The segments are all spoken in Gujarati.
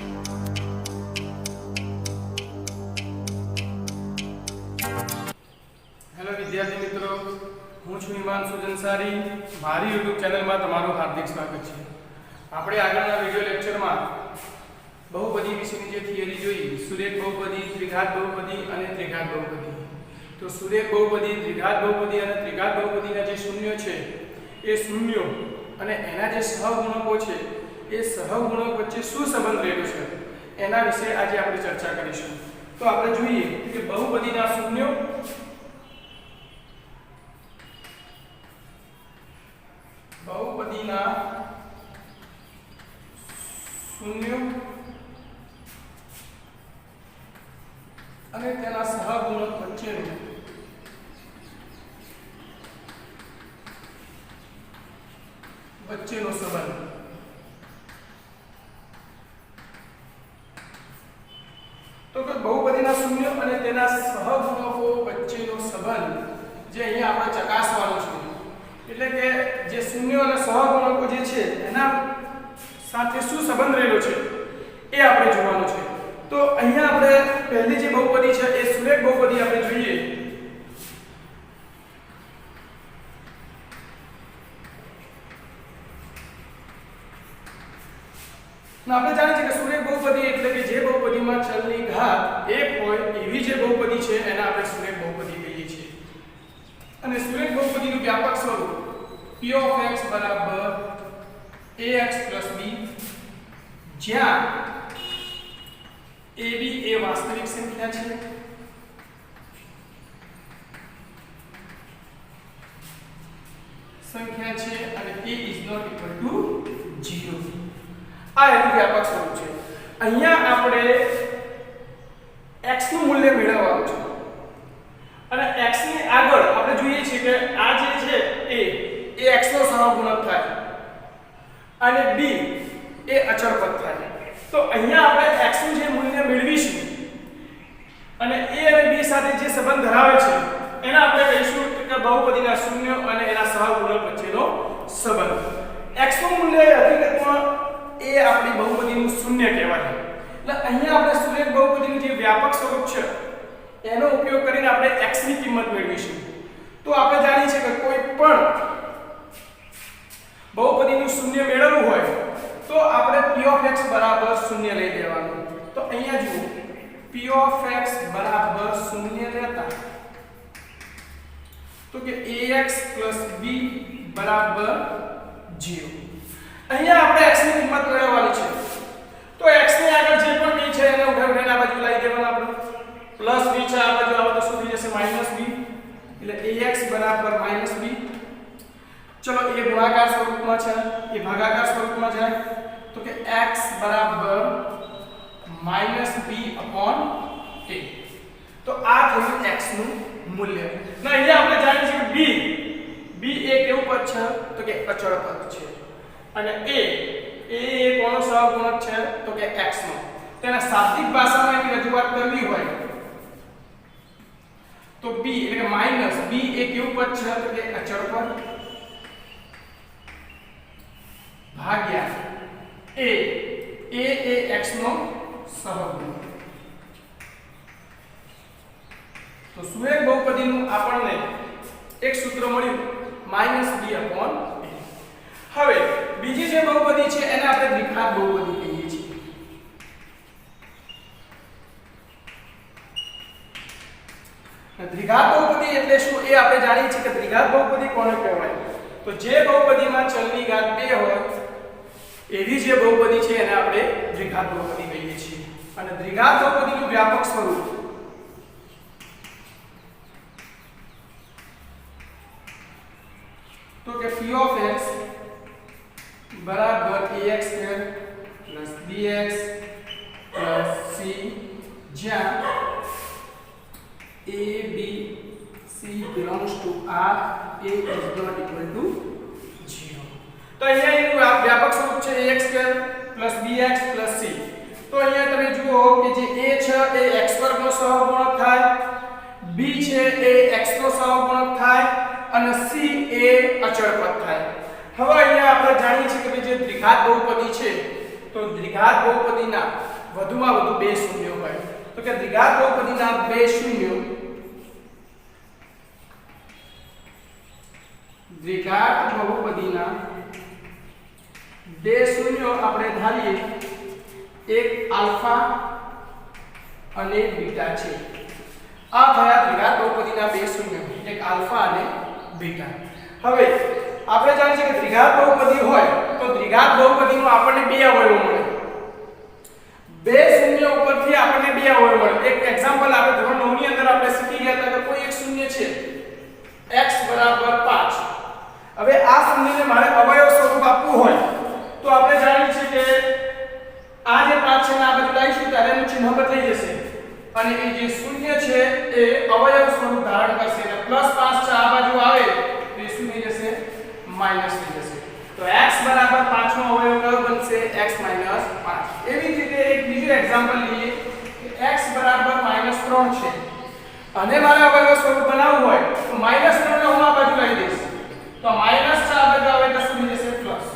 હેલો વિદ્યાર્થી મિત્રો, હું છું હિમાંશુ જનસારી. મારી YouTube ચેનલમાં તમારું હાર્દિક સ્વાગત છે. આપણે આગળના વિડિયો લેક્ચરમાં બહુપદી વિશેની જે થિયરી જોઈ, સુરેખ બહુપદી, દ્વિઘાત બહુપદી અને ત્રિઘાત બહુપદી. તો સુરેખ બહુપદી, દ્વિઘાત બહુપદી અને ત્રિઘાત બહુપદીના જે શૂન્યો છે, એ શૂન્યો અને એના જે સહગુણકો છે, એ સહગુણક વચ્ચે શું સંબંધ રહેલો છે, એના વિશે આજે આપણે ચર્ચા કરીશું. તો આપણે જોઈએ કે બહુપદીના શૂન્યો અને તેના સહગુણક વચ્ચેનો સંબંધ. તો કે બહુપદીના શૂન્યો અને તેના સહગુણકો વચ્ચેનો સંબંધ જે અહીંયા આપણે ચકાસવાનો છે. એટલે કે જે શૂન્યો અને સહગુણકો જે છે એના સાથે શું સંબંધ રહેલો છે એ આપણે જોવાનું છે. તો અહીંયા આપણે પહેલી જે બહુપદી છે એ સુરેખ બહુપદી આપણે જોઈએ. આપણે જાણીએ છીએ કે સુરેખ બહુપદી એટલે કે જે બહુપદીમાં ચલની ઘાત 1 હોય એવી જે બહુપદી છે એને આપણે સુરેખ બહુપદી કહીએ છીએ. અને સુરેખ બહુપદીનું વ્યાપક સ્વરૂપ p of x બરાબર ax b, જ્યાં ab એ વાસ્તવિક સંખ્યા છે અને a is not equal to 0. આ એનું વ્યાપક સ્વરૂપ છે. અહીંયા આપણે x નું મૂલ્ય મેળવવાનું છે અને x ની આગળ આપણે જોઈએ છીએ કે આ જે છે એ x નો સહગુણક થાય અને b એ અચળ પદ થાય. તો અહીંયા આપણે x નું જે મૂલ્ય મેળવીશું અને a અને b સાથે જે સંબંધ ધરાવે છે એને આપણે કહીશું કે બહુપદીના શૂન્યો અને એના સહગુણક વચ્ચેનો સંબંધ. x નું મૂલ્ય હકીકતમાં એ આપણી બહુપદીનું શૂન્ય કહેવાય. એટલે અહીંયા આપણે સુરેખ બહુપદીનું જે વ્યાપક સ્વરૂપ છે એનો ઉપયોગ કરીને આપણે x ની કિંમત મેળવીશું. તો આપણે જાણીએ છીએ કે કોઈ પણ બહુપદીનું શૂન્ય મેળવવું હોય તો આપણે p of x બરાબર શૂન્ય લઈ લેવાનું. તો અહીંયા જુઓ, p of x બરાબર શૂન્ય લેતા તો કે ax b બરાબર 0. અહીંયા આપણે x ની કિંમત મેળવવાની છે. તો x ની આગળ જે પણ b છે એને ઉઠાવીને આ બાજુ લાવી દેવાનું. આપણે પ્લસ b છે, આ બાજુ આવે તો શું થઈ જશે માઈનસ b. એટલે ax બરાબર માઈનસ b. ચલો એ ગુણાકાર સ્વરૂપમાં છે, એ ભાગાકાર સ્વરૂપમાં જાય તો કે x બરાબર માઈનસ b અપોન a. તો આ થયું x નું મૂલ્ય. ના અહીંયા આપણે જાણીએ છીએ કે b એ કેવું પદ છે તો કે અચળ પદ છે અને a કોનો સહગુણક છે તો કે x નો. તેના શાબ્દિક ભાષામાં એની રજૂઆત કરવી હોય તો b એટલે કે માઈનસ b એ કેવું પદ છે તો કે અચળ પદ ભાગ્યા a એ x નો સહગુણક. તો સુરેખ બહુપદીનું આપણને એક સૂત્ર મળ્યું -b અપોન a. હવે બીજી જે બહુપદી છે એને આપણે દ્વિઘાત બહુપદી કહીએ છીએ. દ્વિઘાત બહુપદી એટલે શું એ આપણે જાણીએ છીએ કે દ્વિઘાત બહુપદી કોને કહેવાય. તો જે બહુપદીમાં ચલની ઘાત 2 હોય એવી જે બહુપદી છે એને આપણે દ્વિઘાત બહુપદી કહીએ છીએ. અને દ્વિઘાત બહુપદીનું વ્યાપક સ્વરૂપ તો કે p of x બરાબર ax square bx c, જ્યાં a b c belongs to r, a is not equal to 0. તો અહીંયા એનું વ્યાપક સ્વરૂપ છે ax square bx c. તો અહીંયા તમે જુઓ કે જે a છે એ x વર્ગ નો સહગુણક થાય, b છે એ x નો સહગુણક થાય અને c એ અચળ પદ થાય. હવે અહીંયા આપણે જાણીએ છીએ કે જે દ્વિઘાત બહુપદી છે તો દ્વિઘાત બહુપદીના વધુમાં વધુ બે શૂન્યો હોય તો કે દ્વિઘાત બહુપદીના બે શૂન્યો દ્વિઘાત બહુપદીના બે શૂન્યો આપણે ધારીએ એક આલ્ફા અને બીટા છે આ થયા દ્વિઘાત બહુપદીના બે શૂન્યો એક આલ્ફા અને બીટા હવે આપણે જાણીએ છીએ કે દ્વિઘાત બહુપદી હોય તો દ્વિઘાત બહુપદીનો આપણને બે અવયવો મળે બે શૂન્ય ઉપરથી આપણને બે અવયવ મળે એક એક્ઝામ્પલ આપણે ધોરણ 9 ની અંદર આપણે શીખી ગયા હતા કે કોઈ એક શૂન્ય છે x = 5 હવે આ શૂન્યને મારે અવયવ સ્વરૂપ આપવું હોય તો આપણે જાણીએ છીએ કે આ જે 5 છે ને આ બાજુ લાવીશું ત્યારે એનું ચિહ્ન બદલાઈ જશે અને એ જે શૂન્ય છે એ અવયવ સ્વરૂપ ધારણ કરશે એટલે +5 છે આ બાજુ આવે તો એ શું થઈ જશે માઈનસ થઈ જશે તો x = 5 નો અવયવ કયો બનશે x - 5 એવી જ રીતે એક બીજું એક્ઝામ્પલ લઈએ કે x = -3 છે અને મારે અવયવ સ્વરૂપ બનાવવું હોય તો -3 ને હું આ બાજુ લઈ દઈશ તો માઈનસ છે આ બાજુ આવે તો શું થઈ જશે પ્લસ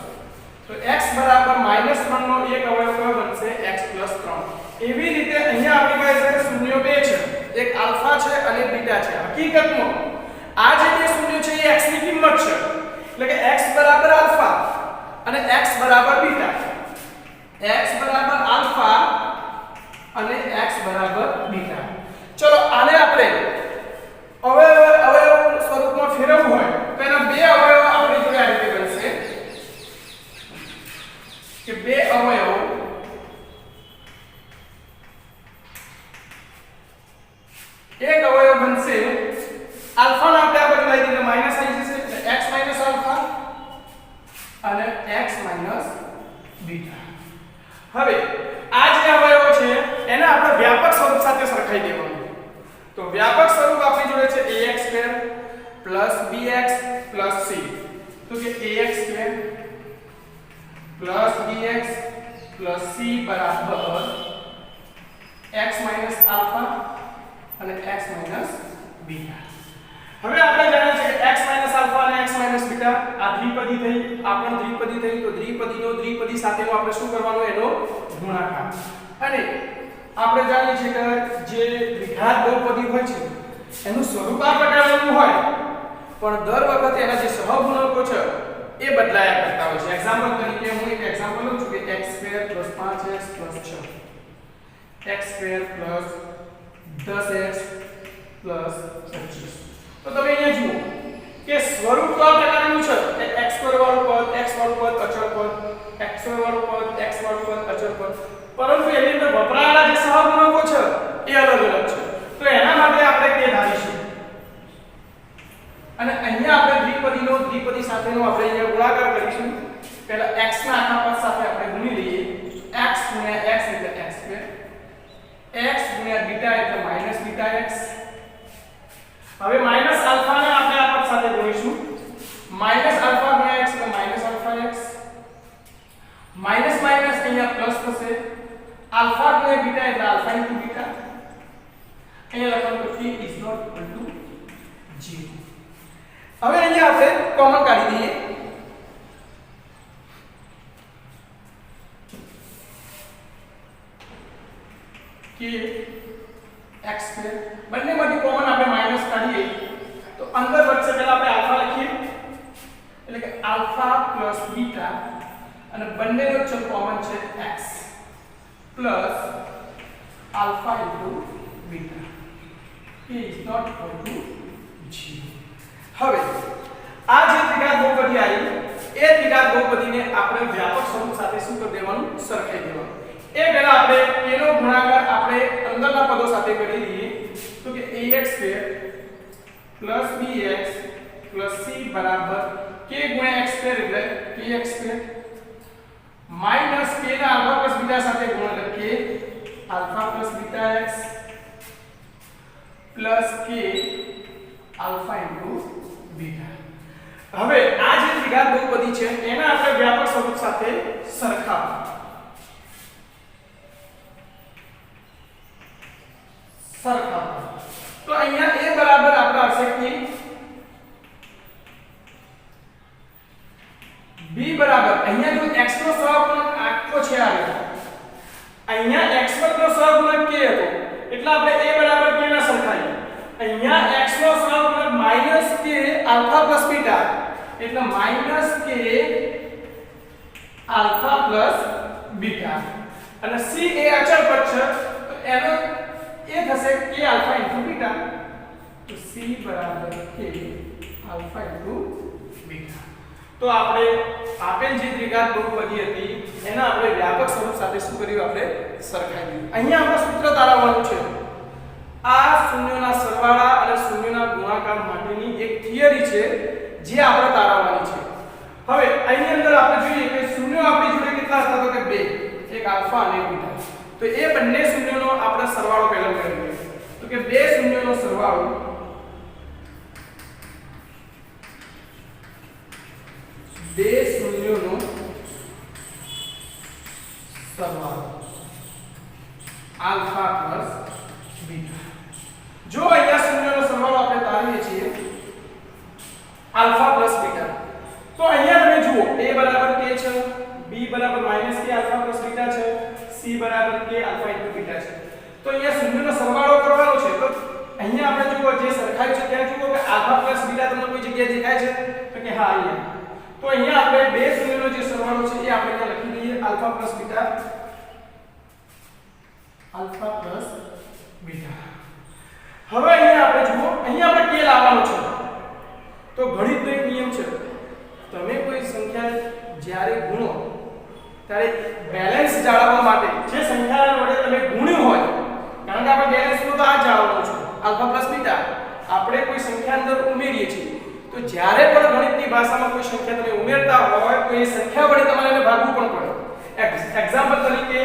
તો x = -3 નો એક અવયવ કયો બનશે x + 3 એવી રીતે અહીંયા આપણી પાસે શૂન્યો બે છે એક આલ્ફા છે અને બીટા છે હકીકતમાં આ જે બે શૂન્યો છે એ x ની કિંમત છે એટલે કે x = આલ્ફા અને x = બીટા x = આલ્ફા અને x = બીટા ચલો આને આપણે અવયવ સ્વરૂપમાં ફેરવવું હોય તો એના બે અવયવ આપણી જોડે આ રીતે બનશે કે બે અવયવ એક અવયવ બનશે આલ્ફા ને આપણે આ બાજુ લઈ દઈએ માઈનસ આવી જશે એટલે x - આલ્ફા અને x - બીટા હવે આ જે અવયવો છે એને આપણે વ્યાપક સ્વરૂપ સાથે સરખાઈ દેવાનું તો વ્યાપક સ્વરૂપ આપણી જોડે છે ax² + bx + c તો કે ax² + bx + c બરાબર x - આલ્ફા અને x - બીટા હવે આપણે જાણીએ છીએ કે x - આલ્ફા અને x - બીટા આ દ્વિપદી થઈ આ પણ દ્વિપદી થઈ તો દ્વિપદીનો દ્વિપદી સાથેનો આપણે શું કરવાનો એનો ગુણાકાર અને આપણે જાણીએ છીએ કે જે દ્વિઘાત બહુપદી હોય છે એનું સ્વરૂપ આ પ્રકારનું હોય પણ દર વખતે એના જે સહગુણકો છે એ બદલાયા કરતા હોય છે એક્ઝામ્પલ તરીકે હું એક એક્ઝામ્પલ લઉં છું કે x² + 5x + 6 x² + 10x + 25 તો તમે અહીંયા જુઓ કે સ્વરૂપ તો આ પ્રકારનું છે કે x² વાળું પદ x વાળું પદ અચળ પદ x² વાળું પદ x વાળું પદ અચળ પદ પરંતુ એની અંદર વપરાયેલા જે સહગુણકો છે એ અલગ અલગ છે તો એના માટે આપણે કે ધારીશું અને અહીંયા આપણે દ્વિપદીનો દ્વિપદી સાથેનો આપણે અહીંયા ગુણાકાર કરીશું પહેલા x ના આખા પદ સાથે આપણે ગુણી લઈએ x * x એટલે x² x * બીટા એટલે -βx હવે -આલ્ફા ને આપણે આ પદ સાથે ગુણીશું -આલ્ફા * x એટલે -આલ્ફા x માઈનસ માઈનસ અહીંયા પ્લસ થશે આલ્ફા * બીટા એટલે આલ્ફા * બીટા અહીંયા લખવાનું તો k = 0 હવે અહીંયા આપણે કોમન કાઢી દઈએ કે x² બંનેમાંથી કોમન આપણે માઈનસ કાઢીએ તો અંદર વચ્ચે પહેલા આપણે આલ્ફા લખીએ એટલે કે આલ્ફા + બીટા અને બંનેનો ચલ કોમન છે x plus alpha * beta k = 0 હવે આ જે દ્વિઘાત બહુપદી આવી એ દ્વિઘાત બહુપદીને આપણે વ્યાપક સ્વરૂપ સાથે શું કરી દેવાનું સરખાઈ દેવાનું એ પહેલા આપણે એનો ગુણાકાર આપણે અંદરના પદો સાથે કરી દઈએ તો કે ax² + bx + c બરાબર k * x² એટલે kx² માઈનસ k ના આલ્ફા + બીટા સાથે ગુણ લખીએ alpha + beta x plus k alpha * beta હવે આ જે દ્વિઘાત બહુપદી છે એના આપણે વ્યાપક સ્વરૂપ સાથે સરખાવવા તો અહીંયા a બરાબર આપણે આવશે કે b બરાબર અહીંયા જો x નો સહગુણક આખો છે આવે અહીંયા x આલ્ફા પ્લસ બીટા એટલે માઈનસ કે આલ્ફા પ્લસ બીટા અને c એ અચળ પદ છે તો એનો એ થશે કે આલ્ફા ઇન્ટુ બીટા તો c બરાબર કે આલ્ફા ઇન્ટુ બીટા તો આપણે આપેલ જે દ્વિઘાત બહુપદી હતી એના આપણે વ્યાપક સ્વરૂપ સાથે શું કર્યું આપણે સરખાવી દીધું અહીંયા આપણે સૂત્ર તારવવાનું છે આ શૂન્યોના સરવાળા અને શૂન્યોના ગુણાકાર માટેની એક થિયરી છે જે આપણે તારવવાની છે હવે આની અંદર આપણે જોઈએ કે શૂન્યો આપણી જોડે કેટલા હતા તો કે બે એક આલ્ફા અને એક બીટા તો એ બંને શૂન્યોનો આપણે સરવાળો પહેલા મેળવીએ તો કે બે શૂન્યોનો સરવાળો બે શૂન્યોનો સરવાળો આલ્ફા પ્લસ બીટા જો અહીંયા શૂન્યોનો સરવાળો આપણે તારવીએ છીએ આલ્ફા પ્લસ બીટા તો અહીંયા તમે જુઓ a બરાબર k છે b બરાબર -k આલ્ફા પ્લસ બીટા છે c બરાબર k આલ્ફા ઇન્ટુ બીટા છે તો અહીંયા શૂન્યનો સરવાળો કરવાનો છે તો અહીંયા આપણે જુઓ જે સરખાઈ છે ત્યાં જુઓ કે આલ્ફા પ્લસ બીટા તમને કોઈ જગ્યાએ દેખાય છે તો કે હા અહીંયા તો અહીંયા આપણે બે શૂન્યનો જે સરવાળો છે એ આપણે અહીંયા લખી દઈએ alpha plus beta alpha plus beta હવે અહીંયા આપણે જુઓ અહીંયા આપણે k લાવવાનો છે તો ગણિતનો એક નિયમ છે તમે કોઈ સંખ્યા જ્યારે ગુણો ત્યારે બેલેન્સ જાળવવા માટે જે સંખ્યા વડે તમે ગુણ્યું હોય કારણ કે આપણે બેલેન્સ નું તો આ જાળવવાનું છે આલ્ફા પ્લસ બીટા આપણે કોઈ સંખ્યા અંદર ઉમેરીએ છીએ તો જ્યારે પણ ગણિતની ભાષામાં કોઈ સંખ્યા તમે ઉમેરતા હોય તો એ સંખ્યા વડે તમારે એને ભાગવું પણ પડે એક્ઝામ્પલ તરીકે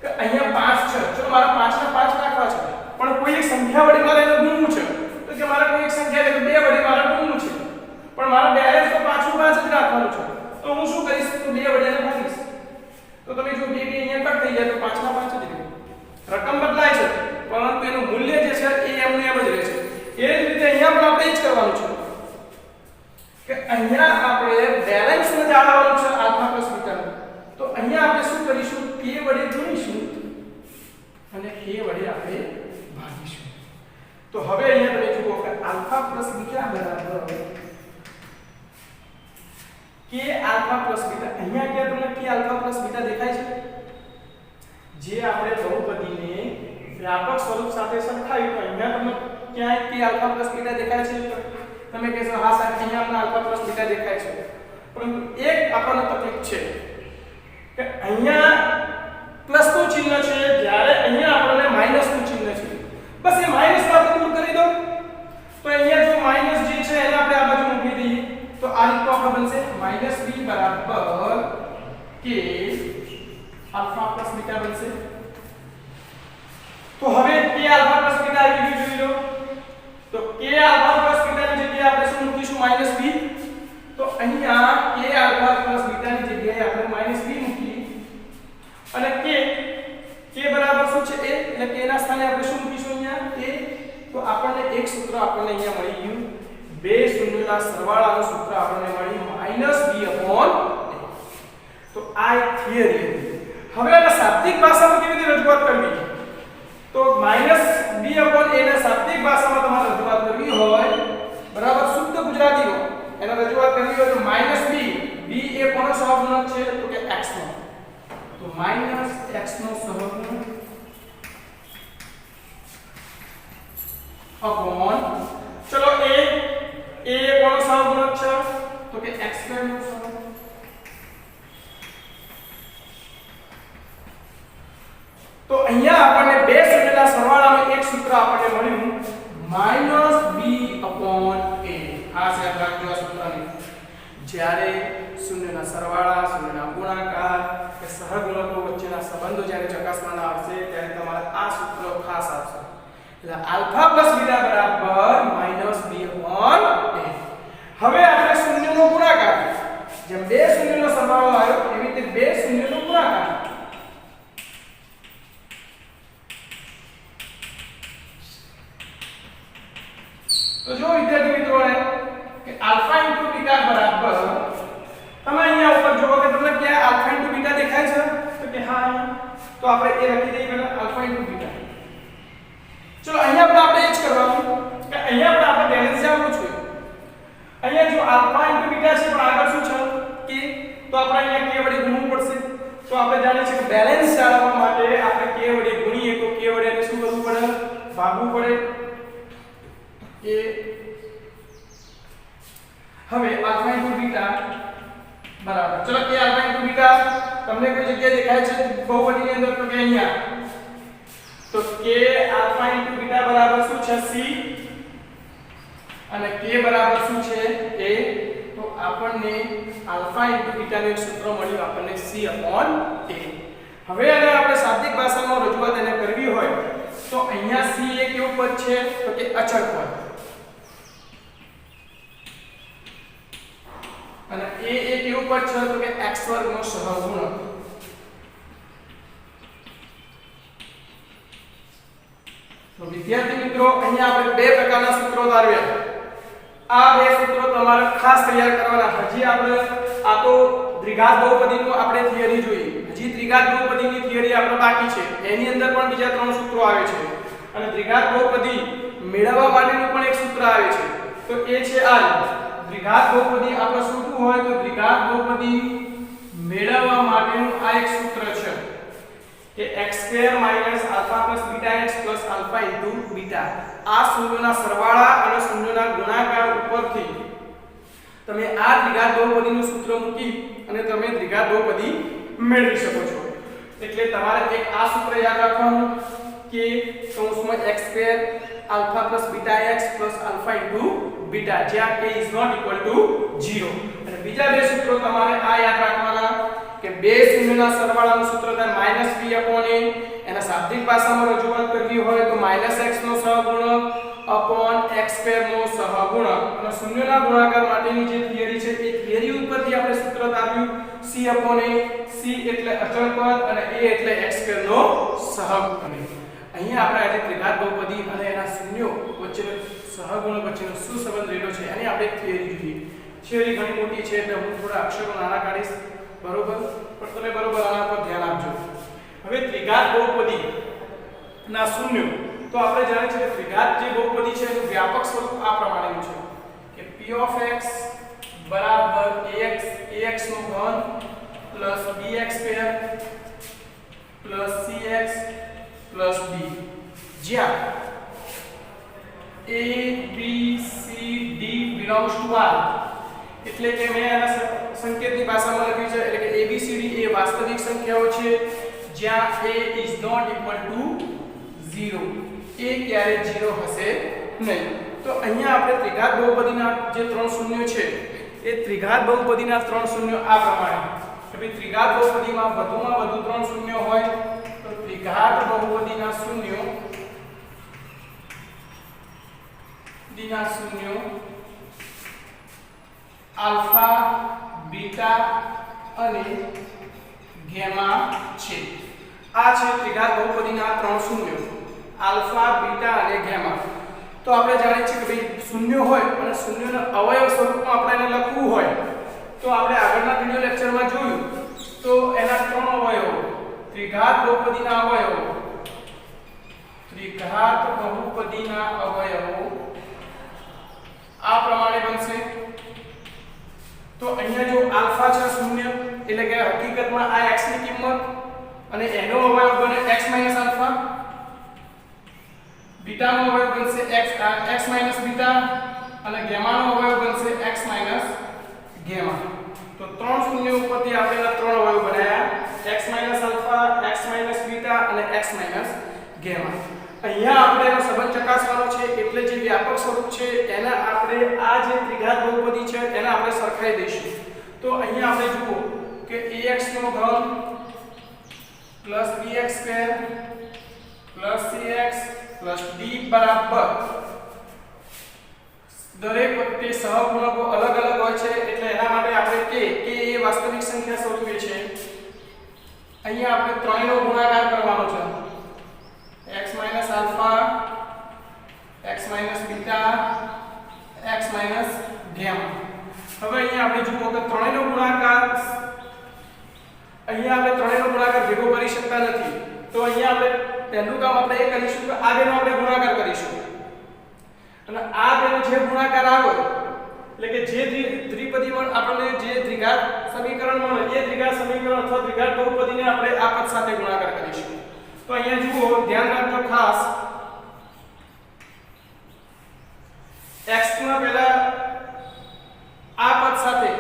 કે અહીંયા 5 છે ચલો મારે 5 ના 5 રાખવા છે પણ કોઈ એક સંખ્યા વડે મારે એને ગુણવું છે તો કે મારે કોઈ એક સંખ્યા એટલે 2 વડે મારે ગુણવું છે પણ મારે બેલેન્સ તો પાછું 5 જ રાખવાનું છે તો હું શું કરીશ તો 2 વડે એને ભાગીશ તો તમે જો 2 અહીંયા કટ થઈ જાય તો 5 ના 5 જ રહે રકમ બદલાય છે પરંતુ એનું મૂલ્ય જે છે એ એમનું એમ જ રહે છે એ જ રીતે અહીંયા પણ આપણે જ કરવાનું છે કે અહીંયા આપણે બેલેન્સ ને જાળવવાનું છે આલ્ફા પ્લસ બીટા તો અહીંયા આપણે શું કરીશું k વડે ગુણીશું અને k વડે આપણે ભાગીશું તો હવે અહીંયા તમે જુઓ કે આલ્ફા પ્લસ બીટા બરાબર k આલ્ફા પ્લસ બીટા અહીંયા કે તમને k આલ્ફા પ્લસ બીટા દેખાય છે જે આપણે બહુપદીને વ્યાપક સ્વરૂપ સાથે સરખાવ્યું તો અહીંયા તમને ક્યાંય k આલ્ફા પ્લસ બીટા દેખાય છે તમે કહેશો હા સાહેબ અહીંયા અમને આલ્ફા પ્લસ બીટા દેખાય છે પરંતુ એક આપણને તકલીફ છે કે અહીંયા પ્લસ નું ચિહ્ન છે જ્યારે અહીંયા આપણને માઈનસ નું ચિહ્ન છે બસ એ માઈનસ આપણે દૂર કરી દો તો અહીંયા જો માઈનસ જે છે એને આપણે આ બાજુ મૂકી દઈએ તો આ રીતનું આપણે બનશે -b બરાબર k આલ્ફા પ્લસ બીટા બનશે તો હવે k આલ્ફા પ્લસ બીટા આવી ગયું જોઈ લો તો k આલ્ફા પ્લસ બીટા ની જગ્યાએ આપણે શું મૂકીશું -b તો અહીંયા k આલ્ફા પ્લસ બીટા ની જગ્યાએ આપણે -b મૂકી અને k બરાબર શું છે a એટલે k ના સ્થાને આપણે શું મૂકીશું અહીંયા a તો આપણને એક સૂત્ર આપણને અહીંયા મળી ગયું બે શૂન્યોના સરવાળાનું સૂત્ર આપણને મળ્યું -b/a તો આ એક થિયરી હતી હવે આને શાબ્દિક ભાષામાં કેવી રીતે રજૂઆત કરવી તો -b/a ને શાબ્દિક ભાષામાં તમારે રજૂઆત કરવી હોય બરાબર શુદ્ધ ગુજરાતીમાં એને રજૂઆત કરવી હોય તો -b b એ કોનો સહગુણક છે તો કે x નો તો -x નો સહગુણક अपॉन चलो a કોનો સહગુણક છે તો કે x2 નો સહગુણક તો અહીંયા આપણને બે શૂન્યના સરવાળાનું એક સૂત્ર આપણને મળ્યું -b/a ખાસ યાદ રાખજો આ સૂત્રને જ્યારે શૂન્યના સરવાળા શૂન્યના ગુણાકાર કે સહગુણકો વચ્ચેના સંબંધો જ્યારે ચકાસવાના આવશે ત્યારે તમારે આ સૂત્ર ખાસ આવશે એટલે આલ્ફા પ્લસ બીટા બરાબર -b/a હવે આપણે શૂન્યનો ગુણાકાર જેમ બે શૂન્યનો સરવાળો આવ્યો એવી રીતે બે શૂન્યનો ગુણાકાર તો જો વિદ્યાર્થી મિત્રોને કે આલ્ફા ઇન્ટુ બીટા બરાબર તમે અહીંયા ઉપર જોવો કે તમને ક્યાં આલ્ફા ઇન્ટુ બીટા દેખાય છે તો કે હા તો આપણે એ લખી દઈએ પહેલા આલ્ફા ઇન્ટુ બીટા ચલો અહીંયા પણ આપણે એ જ કરવાનું કે અહીંયા પણ આપણે બેલેન્સ જાણવું છે આલ્ફા ઇન્ટુ બીટા છે પણ આગળ શું છે કે તો આપણે અહીંયા કે વડે ગુણવું પડશે તો આપણે જાણીએ છીએ કે બેલેન્સ જાળવવા માટે આપણે કે વડે ગુણીએ તો કે વડે એને શું કરવું પડે ભાગવું પડે કે હવે આલ્ફા ઇન્ટુ બીટા બરાબર ચલો કે આલ્ફા ઇન્ટુ બીટા તમને કોઈ જગ્યાએ દેખાય છે બહુપદીની અંદર તો કે અહીંયા તો કે આલ્ફા ઇન્ટુ બીટા બરાબર શું છે c અને k બરાબર શું છે a તો આપણને આલ્ફા ઇન્ટુ બીટા નું એક સૂત્ર મળ્યું આપણને c અપોન a હવે આને આપણે શાબ્દિક ભાષામાં રજૂઆત એને કરવી હોય તો અહીંયા c એ કેવું પદ છે તો કે અચળ પદ અને a એ કેવું પદ છે તો કે x વર્ગ નો સહગુણક તો વિદ્યાર્થી મિત્રો અહીંયા આપણે બે પ્રકારના સૂત્રો તારવ્યા આ બે સૂત્રો તમારે ખાસ તૈયાર કરવાના હજી આપણે આ તો દ્વિઘાત બહુપદીનું આપણે થિયરી જોઈ હજી દ્વિઘાત બહુપદીની થિયરી આપણે બાકી છે એની અંદર પણ બીજા ત્રણ સૂત્રો આવે છે અને દ્વિઘાત બહુપદી મેળવવા માટેનું પણ એક સૂત્ર આવે છે તો એ છે આ દ્વિઘાત બહુપદી આપણે શોધવું હોય તો દ્વિઘાત બહુપદી મેળવવા માટેનું આ એક સૂત્ર છે કે x² - α + βx + α * β આ શૂન્યોના સરવાળા અને શૂન્યોના ગુણાકાર ઉપરથી તમે આ દ્વિઘાત બહુપદીનું સૂત્ર મૂકી અને તમે દ્વિઘાત બહુપદી મેળવી શકો છો એટલે તમારે એક આ સૂત્ર યાદ રાખવાનું કે કૌંસમાં x² α + βx + α * β જ્યાં k ≠ 0 અને બીજા બે સૂત્રો તમારે આ યાદ રાખવાના કે બે શૂન્યના સરવાળાનું સૂત્ર થાય -b/a એના શાબ્દિક ભાષામાં રજૂઆત કરવી હોય તો -x નો સહગુણક x² નો સહગુણક અને શૂન્યના ગુણાકાર માટેની જે થિયરી છે એ થિયરી ઉપરથી આપણે સૂત્ર તારવ્યું c/a c એટલે અચળ પદ અને a એટલે x² નો સહગુણક અહીંયા આપણે આજે ત્રિઘાત બહુપદી અને એના શૂન્યો વચ્ચેનો સહગુણક વચ્ચેનો શું સંબંધ રહેલો છે એની આપણે એક થિયરી જોઈએ થિયરી ઘણી મોટી છે એટલે હું થોડા અક્ષરો નાના કાઢીશ બરોબર પણ તમે બરોબર આના પર ધ્યાન આપજો હવે ત્રિઘાત બહુપદી ના શૂન્યો તો આપણે જાણીએ છીએ કે ત્રિઘાત જે બહુપદી છે એનું વ્યાપક સ્વરૂપ આ પ્રમાણેનું છે કે p of x બરાબર ax નો ઘન plus bx² plus cx plus d જ્યાં a b c d belongs to r એટલે કે મેં આના સંકેતની ભાષામાં લખ્યું છે એટલે કે a b c d એ વાસ્તવિક સંખ્યાઓ છે જ્યાં a is not equal to 0 a ક્યારે 0 હશે નહીં તો અહીંયા આપણે ત્રિઘાત બહુપદીના જે ત્રણ શૂન્યો છે એ ત્રિઘાત બહુપદીના ત્રણ શૂન્યો આ પ્રમાણે કે ભાઈ ત્રિઘાત બહુપદીમાં વધુમાં વધુ ત્રણ શૂન્યો હોય તો ત્રિઘાત બહુપદીના શૂન્યો આલ્ફા બીટા અને ગેમા છે આ છે ત્રિઘાત બહુપદીના ત્રણ શૂન્યો આલ્ફા બીટા અને ગેમા તો આપણે જાણીએ છીએ કે ભાઈ શૂન્ય હોય અને શૂન્યના અવયવ સ્વરૂપમાં આપણે એને લખવું હોય તો આપણે આગળના વિડિયો લેક્ચરમાં જોયું તો એના ત્રણ અવયવો ત્રિઘાત બહુપદીના અવયવો આ પ્રમાણે બનશે તો અહીંયા જો આલ્ફા છે શૂન્ય એટલે કે હકીકતમાં આ x ની કિંમત અને એનો અવયવ બને x - આલ્ફા બીટા નો અવયવ બનશે x બીટા અને ગેમા નો અવયવ બનશે x ગેમા તો ત્રણ શૂન્ય ઉપરથી આપણે આ ત્રણ અવયવ બનાવ્યા x - આલ્ફા x બીટા અને x ગેમા અહીંયા આપણે એનો સંબંધ ચકાસવાનો છે એટલે જે વ્યાપક સ્વરૂપ છે એના આપણે આ જે ત્રિઘાત બહુપદી છે એને આપણે સરખાઈ દઈશું તો અહીંયા આપણે જુઓ કે ax નો ઘન plus bx² plus cx plus d બરાબર દરેક વખતે સહગુણકો અલગ અલગ હોય છે એટલે એના માટે આપણે કે એ વાસ્તવિક સંખ્યા સ્વરૂપે છે અહીંયા આપણે ત્રણેયનો ગુણાકાર કરવાનો છે x - alpha x beta x gamma હવે અહીંયા આપણે જુઓ કે ત્રણેયનો ગુણાકાર અહીંયા આપણે ત્રણેયનો ગુણાકાર ભેગો કરી શકતા નથી તો અહીંયા આપણે પહેલું કામ આપણે એ કરીશું કે આ બેનો આપણે ગુણાકાર કરીશું અને આ બેનો જે ગુણાકાર આવે એટલે કે જે દ્વિપદીમાં આપણને જે દ્વિઘાત સમીકરણ મળે એ દ્વિઘાત સમીકરણ અથવા દ્વિઘાત બહુપદીને આપણે આ પદ સાથે ગુણાકાર કરીશું. તો અહીંયા જુઓ ધ્યાન રાખજો ખાસ x ના પહેલા આ પદ સાથે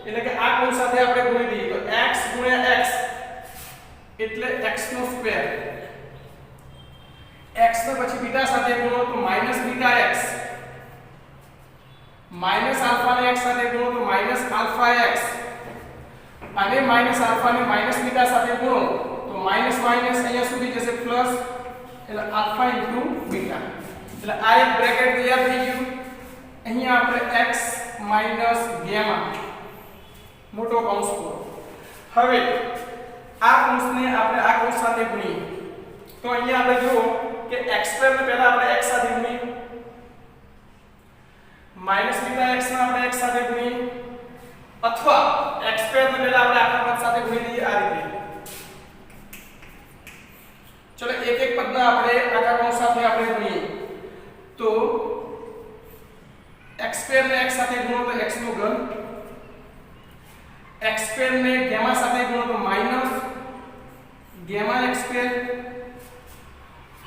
એટલે કે આ કૌંસ સાથે આપણે ગુણી દઈએ તો x ગુણ્યા x એટલે x નો સ્ક્વેર, x ને પછી બીટા સાથે ગુણો તો minus beta x, minus alpha ને x સાથે ગુણો તો માઈનસ આલ્ફા x, અને માઈનસ આલ્ફા ને માઈનસ બીટા સાથે ગુણો તો માઈનસ માઈનસ અહીંયા સુધી જશે પ્લસ એટલે આલ્ફા ઇન્ટુ બીટા. એટલે આ એક બ્રેકેટ તૈયાર થઈ ગયું. અહીંયા આપણે x માઈનસ ગામા મોટો કૌંસ પૂરો. હવે આ કૌંસને આપણે આ કૌંસ સાથે ગુણીએ તો અહીંયા આપણે જુઓ કે x2 ને પહેલા આપણે x સાથે ગુણીએ, માઈનસ બીટા x ને આપણે x સાથે ગુણીએ, અથવા x2 ને પહેલા આપણે આખા પદ સાથે ગુણી દઈએ આ રીતે. ચલો એક એક પદના આપણે આખા કૌંસ સાથે આપણે ગુણીએ તો x2 ને x સાથે ગુણો તો x નો ઘન, x2 ને ગામા સાથે ગુણો તો માઈનસ ગામા x2.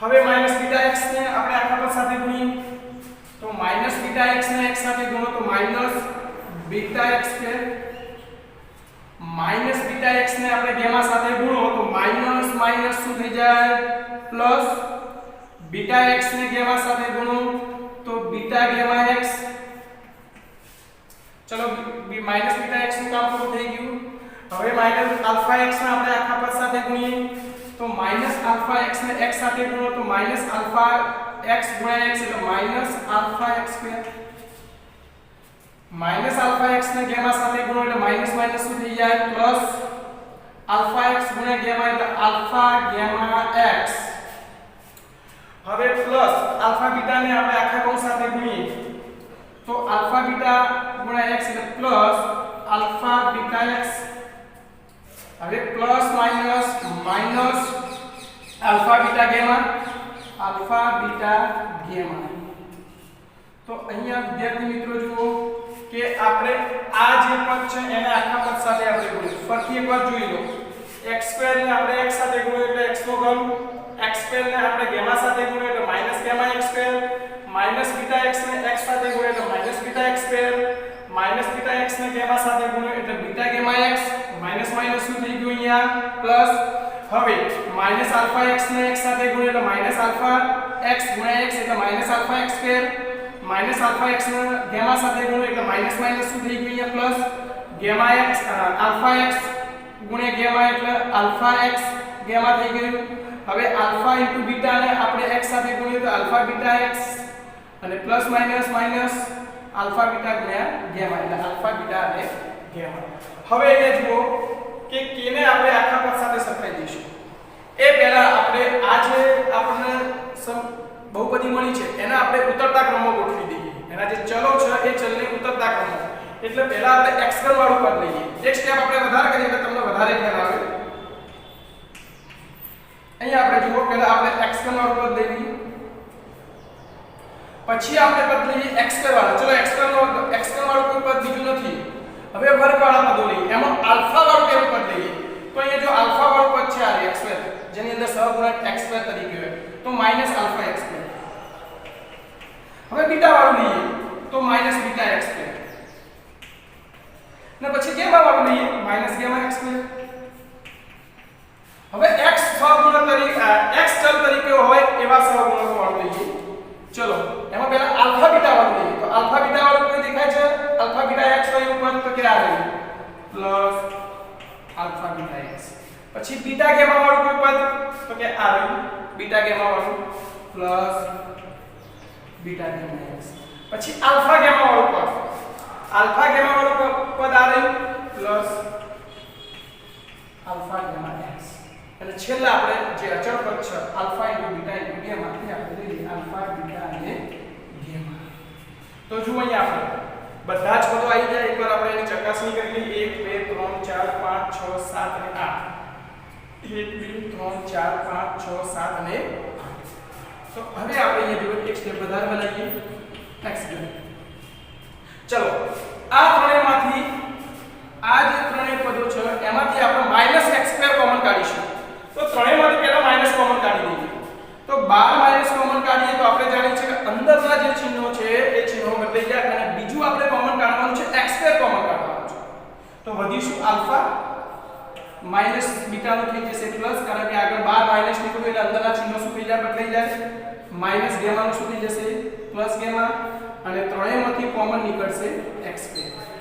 હવે માઈનસ બીટા x ને આપણે આખા પદ સાથે ગુણીએ તો માઈનસ બીટા x ને x સાથે ગુણો તો minus beta x2, minus beta x ને આપણે ગામા સાથે ગુણો તો માઈનસ માઈનસ શું થઈ જાય પ્લસ બીટા x ને ગામા સાથે ગુણો તો બીટા ગામા x. ચલો માઈનસ બીટા x નું કામ પૂરું થઈ ગયું. હવે માઈનસ આલ્ફા x ને આપણે આખા પદ સાથે ગુણીએ તો માઈનસ આલ્ફા x ને x સાથે ગુણો તો માઈનસ આલ્ફા x ગુણ્યા x એટલે minus alpha x square, minus alpha x ને ગામા સાથે ગુણો એટલે માઈનસ માઈનસ શું થઈ જાય પ્લસ આલ્ફા x ગુણ્યા ગામા એટલે આલ્ફા ગામા x. હવે પ્લસ આલ્ફા બીટા ને આપણે આખા કૌંસ સાથે ગુણીએ તો આલ્ફા બીટા ગુણ્યા x એટલે પ્લસ આલ્ફા બીટા x. હવે plus minus minus alpha beta gamma, alpha beta gamma. તો અહીંયા વિદ્યાર્થી મિત્રો જુઓ કે આપણે આ જે પદ છે એને આખા પદ સાથે આપણે ગુણીએ. ફરીથી એકવાર જોઈ લો x2 ને આપણે x સાથે ગુણીએ એટલે x નો ઘન, x2 ને આપણે ગામા સાથે ગુણીએ એટલે minus gamma x2, minus beta x ને x સાથે ગુણીએ એટલે minus beta x2, minus beta x ને ગામા સાથે ગુણીએ એટલે beta gamma x, minus minus શું થઈ ગયું અહીંયા પ્લસ. હવે માઈનસ આલ્ફા x ને x સાથે ગુણીએ એટલે માઈનસ આલ્ફા x ગુણ્યા x એટલે minus alpha x square, minus alpha x ને ગામા સાથે ગુણીએ એટલે માઈનસ માઈનસ શું થઈ ગયું અહીંયા plus gamma x alpha x ગુણ્યા ગામા એટલે આલ્ફા x ગામા થઈ ગયું. હવે આલ્ફા ઇન્ટુ બીટા ને આપણે x સાથે ગુણીએ તો આલ્ફા બીટા x અને plus minus minus alpha beta ગુણ્યા ગામા એટલે આલ્ફા બીટા અને ગામા. હવે અહીંયા જુઓ કે k ને આપણે આખા પદ સાથે સરખાઈ દઈશું. એ પહેલા આપણે આ જે આપણને બહુપદી મળી છે એના આપણે ઉતરતા ક્રમમાં ગોઠવી દઈએ. એના જે ચલો છે એ ચલને ઉતરતા ક્રમમાં. એટલે પહેલા આપણે x ઘન વાળું પદ લઈએ. એક સ્ટેપ આપણે વધારે કરીએ એટલે તમને વધારે ખ્યાલ આવે. અહીંયા આપણે જુઓ પહેલા આપણે x ઘન વાળું પદ લઈ લઈએ, પછી આપણે પદ લઈએ x સ્ક્વેર વાળા. ચલો x ઘન વાળું કોઈ પદ બીજું નથી. હવે વર્ગ વાળા પદો લઈએ. એમાં આલ્ફા વાળું કેવું પદ લઈએ તો અહીંયા જો આલ્ફા વાળું પદ છે આ x સ્ક્વેર જેની અંદર સહગુણક x સ્ક્વેર તરીકે હોય તો માઈનસ આલ્ફા x સ્ક્વેર. હવે બીટા વાળું લઈએ તો માઈનસ બીટા x સ્ક્વેર, ને પછી ગામા વાળું લઈએ માઈનસ ગામા x સ્ક્વેર. હવે x સહગુણક તરીકે x ચલ તરીકે હોય એવા સહગુણકો વાળું લઈએ. ચલો એમાં પહેલા આલ્ફા બીટા વાળું લઈએ તો આલ્ફા બીટા વાળું કોઈ દેખાય છે આલ્ફા બીટા x હોય ઉપર તો કે આ લઈએ પ્લસ આલ્ફા બીટા x. પછી બીટા ગામા વાળું કોઈ પદ તો કે આ લઈએ બીટા ગામા વાળું પ્લસ બીટા ગામા x. પછી આલ્ફા ગામા વાળું પદ આ લઈએ પ્લસ આલ્ફા ગામા x. અને છેલ્લે આપણે જે અચળ પદ છે alpha into beta into gamma એ આપણે લઈએ આલ્ફા બીટા અને ગામા. તો જુઓ અહીંયા આપણે બધા જ પદો આવી જાય. એકવાર આપણે એની ચકાસણી કરી લઈએ 1 2 3 4 5 6 7 અને 8 1 2 3 4 5 6 7 અને 8. તો હવે આપણે અહીંયા એક સ્ટેપ વધારે બનાવીએ x. ચલો બધી શું આલ્ફા માઈનસ બીટા નો થઈ જશે પ્લસ, કારણ કે આગળ 12 માઈનસ નીકળ્યું એટલે અંદરના ચિહ્નો શું થઈ જાય, બદલાઈ જાય. માઈનસ ગેમા નું શું થઈ જશે, પ્લસ ગેમા, અને ત્રણેયમાંથી કોમન નીકળશે x2.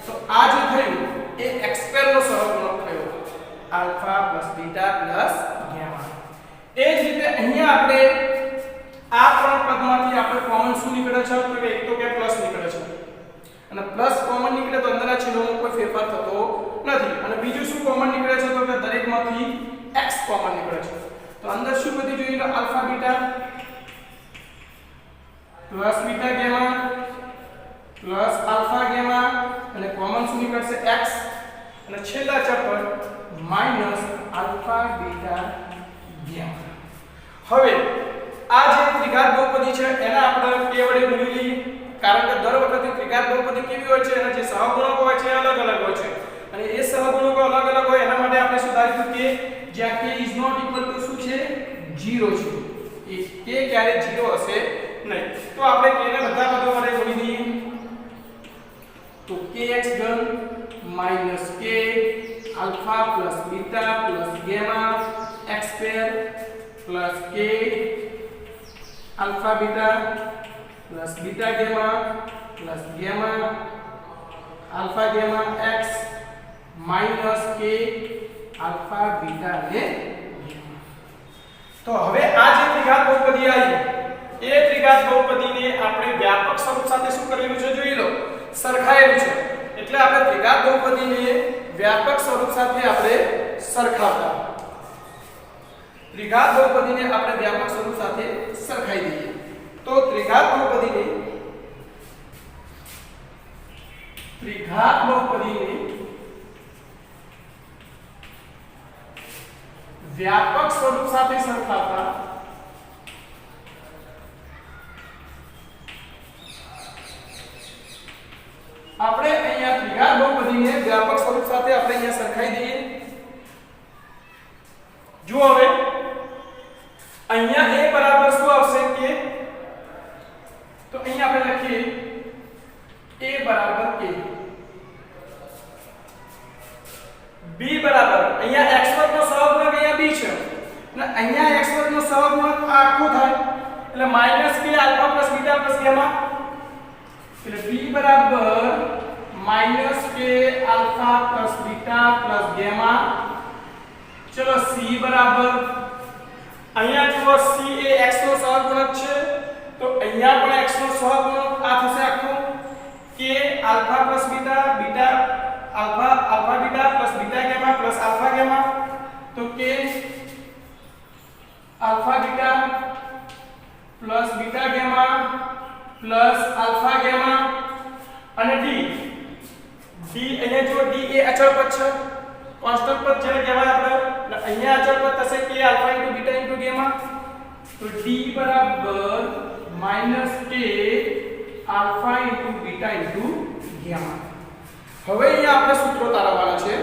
તો આ જે થયું એ x2 નો સહગુણક થયો, alpha plus beta plus gamma. એ જ રીતે અહીંયા આપણે આ ત્રણ પદમાંથી આપણે કોમન શું નીકળે છે, તો એક તો કે પ્લસ નીકળે છે, અને પ્લસ કોમન નીકળે તો અંદરના ચિહ્નોમાં કોઈ ફેરફાર થતો નથી. અને બીજું શું કોમન નીકળે છે, તો કે દરેકમાંથી x કોમન નીકળે છે. તો અંદર શું બધી જોઈએ, તો alpha beta plus beta gamma plus alpha gamma, અને કોમન શું નીકળશે x, અને છેલ્લા ચલ પર માઈનસ આલ્ફા બીટા ગેમા. હવે આ જે ત્રિઘાત બહુપદી છે એના આપણે કે વડે ગુણી લઈએ, કારણ કે દર વખતે ત્રિઘાત બહુપદી કેવી હોય છે, એના જે સહગુણકો હોય છે અલગ અલગ હોય છે, અને એ સહગુણકો અલગ અલગ હોય એના માટે આપણે સુધારીશું કે જ્યાં k = શું છે, 0 છે. એ k ક્યારે 0 હશે નહીં. તો આપણે k ને બધા પદો વડે ગુણી દઈએ, તો kx ઘન minus k alpha plus beta plus gamma x2 plus k alpha beta plus beta gamma plus gamma alpha gamma x minus k alpha beta ને gamma. તો હવે આ જે ત્રિઘાત બહુપદી આવી એ ત્રિઘાત બહુપદીને આપણે વ્યાપક સ્વરૂપ સાથે શું કરેલું છે જોઈ લો, સરખાયેલું છે. એટલે આપણે ત્રિઘાત બહુપદીને વ્યાપક સ્વરૂપ સાથે આપણે સરખાવતા, ત્રિઘાત બહુપદીને આપણે વ્યાપક સ્વરૂપ સાથે સરખાઈ દઈએ. તો ત્રિઘાત બહુપદીને વ્યાપક સ્વરૂપ સાથે સરખાવતા આપણે અહીંયા ત્રિઘાત બહુપદીને વ્યાપક સ્વરૂપ સાથે આપણે અહીંયા સરખાઈ દઈએ. જો હવે અહીંયા a બરાબર શું આવશે કે, તો અહીંયા આપણે લખીએ a બરાબર k, b બરાબર અહીંયા x વર્ગ નો સહગુણક અહીંયા b છે, અને અહીંયા x વર્ગ નો સહગુણક આ આખું થાય એટલે minus k alpha plus beta plus gamma, એટલે b બરાબર minus k alpha plus beta plus gamma. ચલો c બરાબર અહીંયા જુઓ c એ x નો સહગુણક છે, તો અહીંયા પણ x નો સહગુણક આ થશે આખું k alpha plus beta beta alpha beta plus beta gamma plus alpha gamma, તો k alpha beta plus beta gamma plus alpha gamma, અને d અહીંયા જો d એ અચળ પદ છે, કોન્સ્ટન્ટ પદ જેને કહેવાય આપણે, એટલે અહીંયા અચળ પદ થશે k આલ્ફા * બીટા * ગેમા, તો d બરાબર -k આલ્ફા * બીટા * ગેમા. હવે અહીંયા આપણે સૂત્રો તારવવાના છે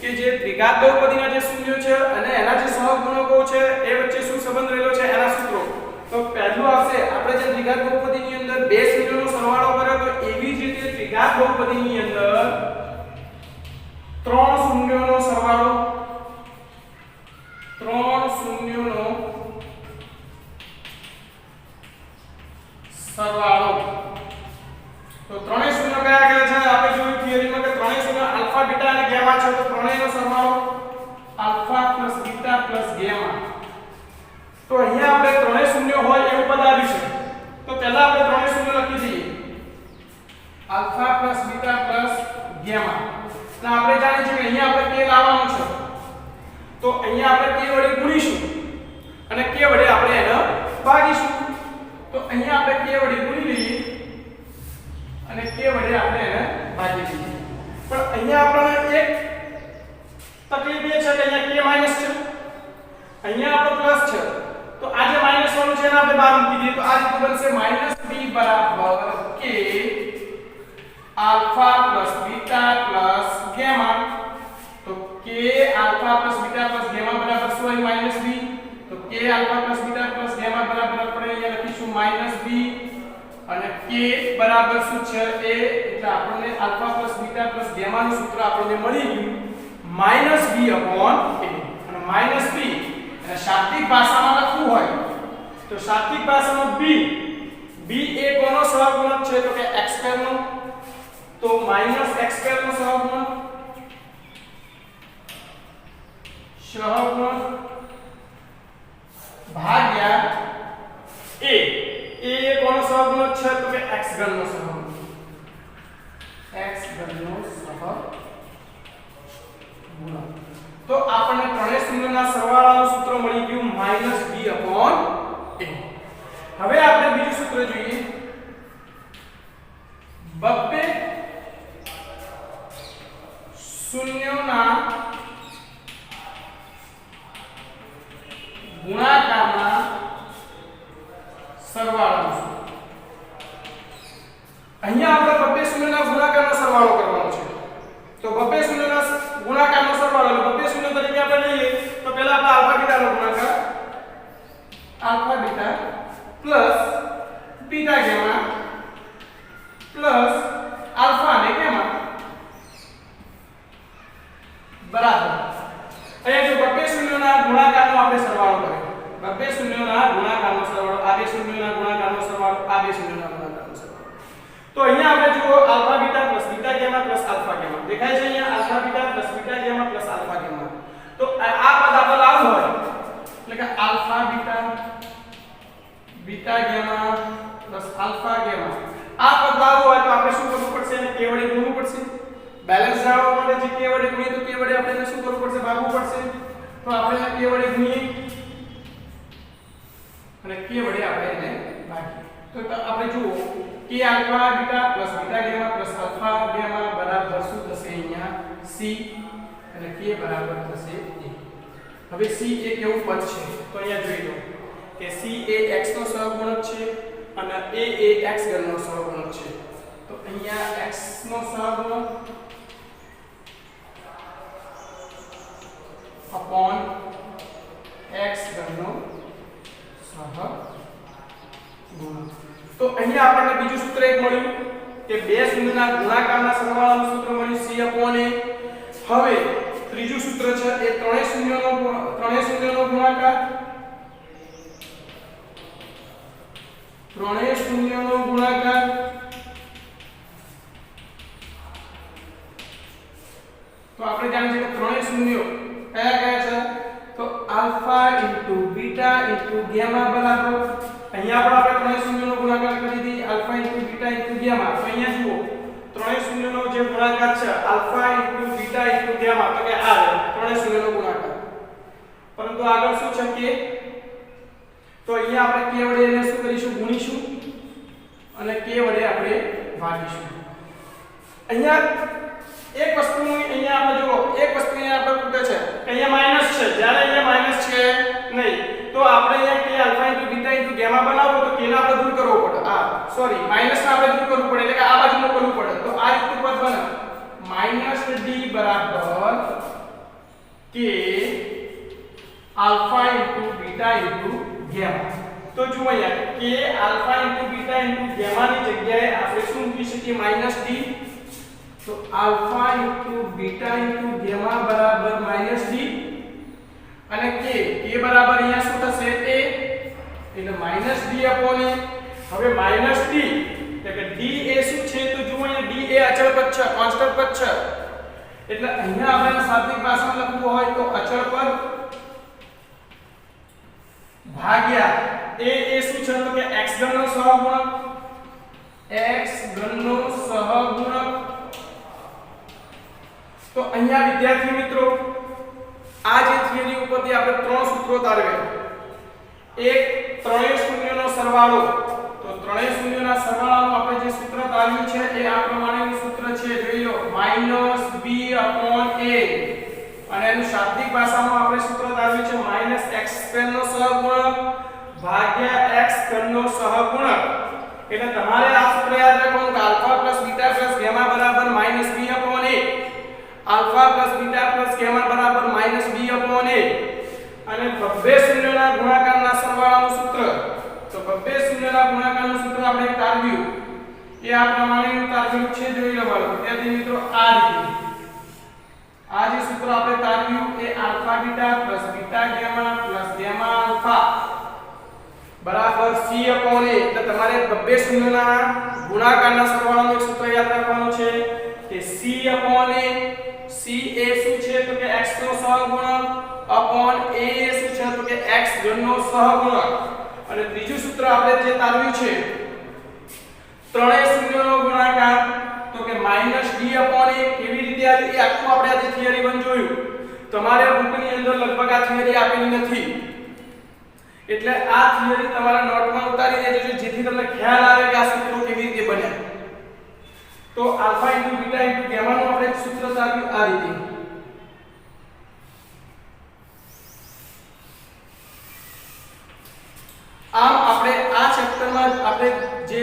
કે જે ત્રિઘાત બહુપદીના જે શૂન્યો છે અને એના જે સહગુણકો છે એ વચ્ચે શું સંબંધ રહેલો છે એના સૂત્રો. તો પહેલું આવશે આપણે જે ત્રિઘાત બહુપદીની અંદર બે શૂન્યોનો સરવાળો કર્યો, તો એવી જ રીતે ત્રિઘાત બહુપદીની અંદર ત્રણ શૂન્યોનો સરવાળો, ત્રણ શૂન્યોનો સરવાળો. તો ત્રણેય શૂન્ય કયા કયા છે આપણે જોયું થિયરીમાં કે ત્રણેય શૂન્ય આલ્ફા બીટા અને ગેમા છે, તો ત્રણેયનો સરવાળો alpha plus beta plus gamma. તો અહીંયા આપણે ત્રણેય શૂન્ય હોય એવું પદ આવ્યું છે, તો પહેલા આપણે ત્રણેય શૂન્ય લખી દઈએ, alpha plus beta plus gamma. અને આપણે જાણીએ છીએ કે અહીંયા આપણે k લાવવાનું છે, તો અહીંયા આપણે k વડે ગુણીશું અને k વડે આપણે એને ભાગીશું. તો અહીંયા આપણે k વડે ગુણી લઈએ અને k વડે આપણે એને ભાગી દઈએ. પણ અહીંયા આપણને એક તકલીફ એ છે કે અહીંયા k માઈનસ છે, અહીંયા આપણો પ્લસ છે, તો આ જે માઈનસ વાળું છે એને આપણે બહાર મૂકી દઈએ, તો આ રીતે બનશે -b બરાબર k alpha plus beta plus gamma. તો k alpha plus beta plus gamma બરાબર શું હોય, -b. તો k alpha plus beta plus gamma બરાબર આપણે અહીંયા લખીશું -b અને k બરાબર શું છે a એટલે આપણને alpha plus beta plus gamma નું સૂત્ર આપણને મળી ગયું -b a અને -b અને શાબ્દિક ભાષામાં લખવું હોય તો શાબ્દિક ભાષામાં b એ કોનો સહગુણક છે તો કે x² નો તો -x² નો સહગુણક ભાગ્યા a કોનો સહગુણક છે તો કે x³ નો સહગુણક તો આપણને ત્રણેય શૂન્યના સરવાળાનું સૂત્ર મળી ગયું -b a હવે આપણે બીજું સૂત્ર જોઈએ બબ્બે શૂન્યોના ગુણાકારના સરવાળાનું સૂત્ર અહીંયા આપણે બબ્બે શૂન્યના ગુણાકારનો સરવાળો કરવાનો છે તો બબ્બે શૂન્યના ગુણાકારનો સરવાળો એટલે બબ્બે શૂન્ય તરીકે આપણે લઈએ તો પહેલા આપણે આલ્ફા બીટાનો ગુણાકાર alpha beta plus beta gamma plus alpha અને ગામા બરાબર અહીંયા જો બબ્બે શૂન્યના ગુણાકારનો આપણે સરવાળો કરીએ બબ્બે શૂન્યના ગુણાકારનો સરવાળો આ બે શૂન્યના ગુણાકારનો સરવાળો આ બે શૂન્યના ગુણાકારનો સરવાળો તો અહીંયા આપણે જુઓ alpha beta plus beta gamma plus alpha gamma દેખાય છે અહીંયા alpha beta plus beta gamma plus alpha gamma તો આ પદ આપણે લાવવું હોય એટલે કે alpha beta beta gamma plus alpha gamma આ પદ લાવવું હોય તો આપણે શું કરવું પડશે એને k વડે ગુણવું પડશે બેલેન્સ જાળવવા માટે જે k વડે ગુણીએ તો k વડે આપણે શું કરવું પડશે ભાગવું પડશે તો આપણે એને k વડે ગુણીએ અને k વડે આપણે એને ભાગીએ તો આપણે જુઓ k alpha beta plus beta gamma plus alpha gamma બરાબર શું થશે અહીંયા c અને k બરાબર થશે a હવે c એ કેવું પદ છે તો અહીંયા જોઈ લો કે c એ x નો સહગુણક છે અને a એ x² નો સહગુણક છે તો અહીંયા x નો સહગુણક upon x² નો સહગુણક તો અહીંયા આપણને બીજું સૂત્ર એક મળ્યું કે બે શૂન્યના ગુણાકારના સરવાળાનું સૂત્ર મળ્યું c upon a હવે ત્રીજું સૂત્ર છે એ ત્રણેય શૂન્યનો ગુણાકાર ત્રણેય શૂન્યનો ગુણાકાર તો આપણે જાણીએ કે ત્રણેય શૂન્યો કયા કયા છે તો આલ્ફા * બીટા * ગામા બરાબર અહીંયા પણ આપણે ત્રણેય શૂન્યનો ગુણાકાર કરી દીધી આલ્ફા * બીટા * ગામા તો અહીંયા જુઓ ત્રણેય શૂન્યનો જે ગુણાકાર છે આલ્ફા * બીટા * ગામા તો કે આ ત્રણેય શૂન્યનો ગુણાકાર પરંતુ આગળ શું છે કે તો અહીંયા આપણે k વડે એને શું કરીશું ગુણીશું અને k વડે આપણે ભાગીશું અહીંયા એક વસ્તુની અહીંયા આપણે જો એક વસ્તુ અહીંયા આપણે પૂછે છે કે અહીંયા માઈનસ છે જ્યારે અહીંયા માઈનસ છે નહીં તો આપણે અહીંયા k આલ્ફા * બીટા * ગામા બનાવો તો k ને આપણે દૂર કરવો પડે સોરી માઈનસ ને આપણે દૂર કરવું પડે એટલે કે આ બાજુ કરવું પડે તો આ રીતનું પદ બને -d બરાબર k આલ્ફા * બીટા * ગામા તો જુઓ અહીંયા k આલ્ફા * બીટા * ગામા ની જગ્યાએ આપણે શું મૂકી શકીએ -d તો આલ્ફા * બીટા * ગામા બરાબર -d અને k બરાબર અહીંયા શું થશે a એટલે -d upon a હવે -d એટલે કે d એ શું છે તો જુઓ અહીંયા d એ અચળ પદ છે કોન્સ્ટન્ટ પદ છે એટલે અહીંયા આપણે શાબ્દિક ભાષામાં લખવું હોય તો અચળ પદ ભાગ્યા એ શું છે તો કે x³ નો સહગુણક x³ નો સહગુણક તો અહીંયા વિદ્યાર્થી મિત્રો આ જે થિયરી ઉપરથી આપણે ત્રણ સૂત્રો તારવ્યા એક ત્રણેય શૂન્યનો સરવાળો તો ત્રણેય શૂન્યના સરવાળાનું આપણે જે સૂત્ર તારવ્યું છે એ આ પ્રમાણેનું સૂત્ર છે જોઈ લો -b upon a અને એનું શાબ્દિક ભાષામાં આપણે સૂત્ર તારવ્યું છે -x² નો સહગુણક ભાગ્યા x³ નો સહગુણક એટલે તમારે આ સૂત્ર યાદ રાખવાનું કે આલ્ફા બીટા ગામા બરાબર -b upon a alpha beta gamma બરાબર -b upon a અને બબ્બે શૂન્યના ગુણાકારના સરવાળાનું સૂત્ર તો બબ્બે બબ્બે શૂન્યના ગુણાકારનું સૂત્ર આપણે તારવ્યું એ આ પ્રમાણે તારવ્યું છે, જોઈ લો બાળકો. ત્યારથી મિત્રો આ રીતે આ જે સૂત્ર આપણે તારવ્યું એ alpha beta plus beta gamma plus gamma alpha બરાબર c અપોન a. એટલે તમારે બબ્બે શૂન્યના ગુણાકારના સરવાળાનું એક સૂત્ર યાદ રાખવાનું છે કે c અપોન a. c એ શું છે તો કે x નો સહગુણક અપોન a શું છે તો કે x ઘન નો સહગુણક. અને ત્રીજું સૂત્ર આપણે જે તારવ્યું છે ત્રણેય શૂન્યનો ગુણાકાર તો કે -d અપોન a. કેવી રીતે આવી એ આખું આપણે આજે થિયરી 1 જોયું. તમારે બુકની અંદર લગભગ આ થિયરી આપેલી નથી, એટલે આ થિયરી તમારા નોટમાં ઉતારી દેજો જેથી તમને ખ્યાલ આવે કે આ સૂત્રો કેવી રીતે બને. તો આલ્ફા * બીટા * ગામા નું આપણે સૂત્ર તારવ્યું આ રીતે. આમ આપણે આ ચેપ્ટરમાં આપણે જે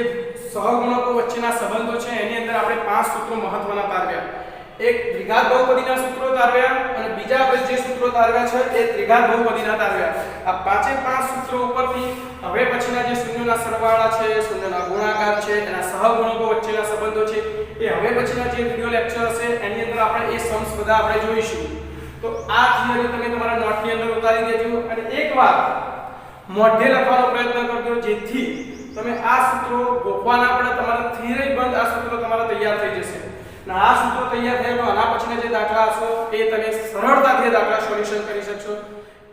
સહગુણકો વચ્ચેના સંબંધો છે એની અંદર આપણે 5 સૂત્રો મહત્વના તારવ્યા. એક દ્વિઘાત બહુપદીના સૂત્રો તારવ્યા અને બીજા આપણે જે સૂત્રો તારવ્યા છે એ ત્રિઘાત બહુપદીના તારવ્યા. આ પાંચે પાંચ સૂત્રો ઉપરથી હવે પછીના જે શૂન્યના સરવાળા છે, શૂન્યના ગુણાકાર છે, એના સહગુણકો વચ્ચેના સંબંધો છે એ હવે પછીના જે વિડિયો લેક્ચર હશે એની અંદર આપણે એ સમ્સ બધા આપણે જોઈશું. તો આ થિયરી તમે તમારા નોટની અંદર ઉતારી દેજો અને એકવાર મોઢે લખવાનો પ્રયત્ન કરજો જેથી તમે આ સૂત્રો ગોખવાના પડે. તમારા થિયરી બંધ આ સૂત્રો તમારા તૈયાર થઈ જશે. અને આ સૂત્રો તૈયાર થયા તો આના પછીના જે દાખલા હશે એ તમે સરળતાથી દાખલા સોલ્યુશન કરી શકશો.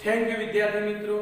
થેન્ક યુ વિદ્યાર્થી મિત્રો.